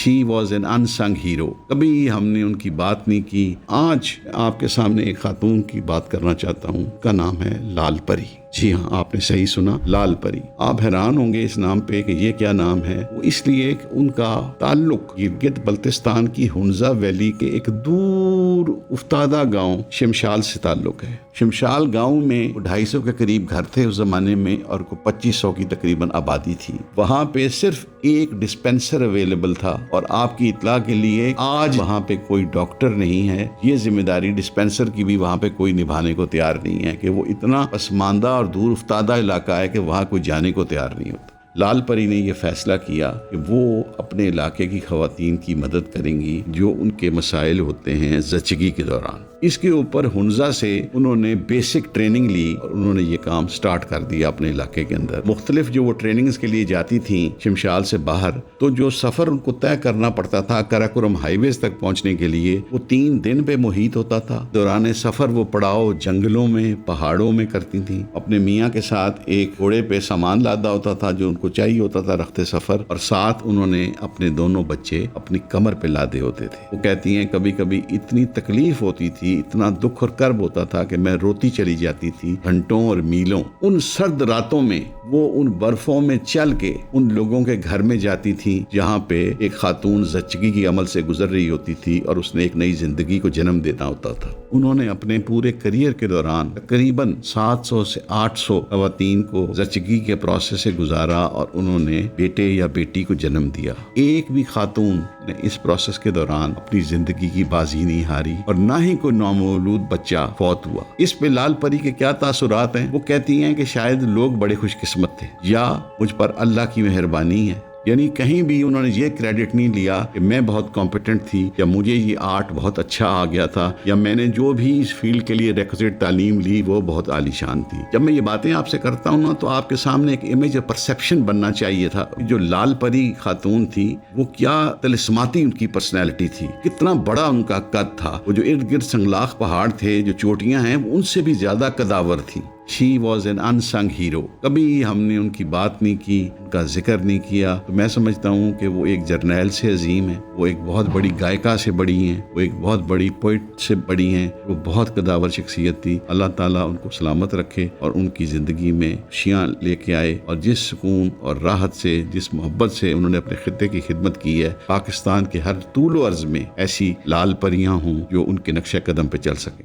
She was an unsung hero. कभी हमने उनकी बात नहीं की। आज आपके सामने एक खातून की बात करना चाहता हूँ, का नाम है लाल परी। जी हाँ, आपने सही सुना, लाल परी। आप हैरान होंगे इस नाम पे कि ये क्या नाम है। वो इसलिए कि उनका ताल्लुक गिलगित बल्तिस्तान की हुंजा वैली के एक दूर उफ्तादा गांव शिमशाल से ताल्लुक है। शिमशाल गांव में 250 के करीब घर थे उस जमाने में और 2500 की तकरीबन आबादी थी। वहाँ पे सिर्फ एक डिस्पेंसर अवेलेबल था और आपकी इत्ला के लिए आज वहाँ पे कोई डॉक्टर नहीं है। ये जिम्मेदारी डिस्पेंसर की भी वहाँ पे कोई निभाने को तैयार नहीं है कि वो इतना पसमानदा और दूर उफ्तादा इलाका है कि वहाँ कोई जाने को तैयार नहीं होता। लाल परी ने यह फैसला किया कि वो अपने इलाके की खवातीन की मदद करेंगी जो उनके मसाइल होते हैं ज़चगी के दौरान। इसके ऊपर हुंजा से उन्होंने बेसिक ट्रेनिंग ली और उन्होंने ये काम स्टार्ट कर दिया अपने इलाके के अंदर। मुख्तलिफ जो वो ट्रेनिंग्स के लिए जाती थी शिमशाल से बाहर, तो जो सफ़र उनको तय करना पड़ता था कराकोरम हाईवेज तक पहुंचने के लिए, वो 3 दिन पे मुहित होता था। दौरान सफ़र वो पड़ाव जंगलों में, पहाड़ों में करती थी। अपने मियाँ के साथ एक घोड़े पे सामान लादा होता था जो उनको चाहिए होता था रखते सफ़र, और साथ उन्होंने अपने दोनों बच्चे अपनी कमर पे लादे होते थे। वो कहती हैं कभी कभी इतनी तकलीफ होती थी, इतना दुख और कर्ब होता था कि मैं रोती चली जाती थी घंटों और मीलों। उन सर्द रातों में वो उन बर्फों में चल के उन लोगों के घर में जाती थी जहाँ पे एक खातून ज़चगी की अमल से गुजर रही होती थी और उसने एक नई जिंदगी को जन्म देना होता था। उन्होंने अपने पूरे करियर के दौरान तकरीबन 700 से 800 खवातीन को ज़चगी के प्रोसेस से गुजारा और उन्होंने बेटे या बेटी को जन्म दिया। एक भी खातून ने इस प्रोसेस के दौरान अपनी जिंदगी की बाजी नहीं हारी और ना ही कोई नामौलूद बच्चा फौत हुआ। इस पे लाल परी के क्या तासुरात हैं? वो कहती हैं कि शायद लोग बड़े खुशकिस्मत थे या मुझ पर अल्लाह की मेहरबानी है। यानी कहीं भी उन्होंने ये क्रेडिट नहीं लिया कि मैं बहुत कॉम्पिटेंट थी या मुझे ये आर्ट बहुत अच्छा आ गया था या मैंने जो भी इस फील्ड के लिए रिक्विजिट तालीम ली वो बहुत आलीशान थी। जब मैं ये बातें आपसे करता हूँ ना, तो आपके सामने एक इमेज परसेप्शन बनना चाहिए था। जो लाल परी खातून थी वो क्या तिलिस्माती उनकी पर्सनैलिटी थी, कितना बड़ा उनका कद था। वो जो इर्द गिर्द संगलाख पहाड़ थे, जो चोटियां हैं, उनसे भी ज्यादा कदावर थी। She was an unsung hero. कभी हमने उनकी बात नहीं की, उनका जिक्र नहीं किया। तो मैं समझता हूँ कि वो एक जर्नैल से अजीम है, वो एक बहुत बड़ी गायिका से बड़ी हैं, वो एक बहुत बड़ी पोइट से बड़ी हैं। वो बहुत कदावर शख्सियत थी। अल्लाह ताला उनको सलामत रखे और उनकी ज़िंदगी में खुशियाँ लेके आए और जिस सुकून और राहत से, जिस मोहब्बत से उन्होंने अपने खित्ते की खिदमत की है, पाकिस्तान के हर तूल अर्ज़ में ऐसी लाल परियाँ हों जो उनके नक्शे कदम पे चल सकें।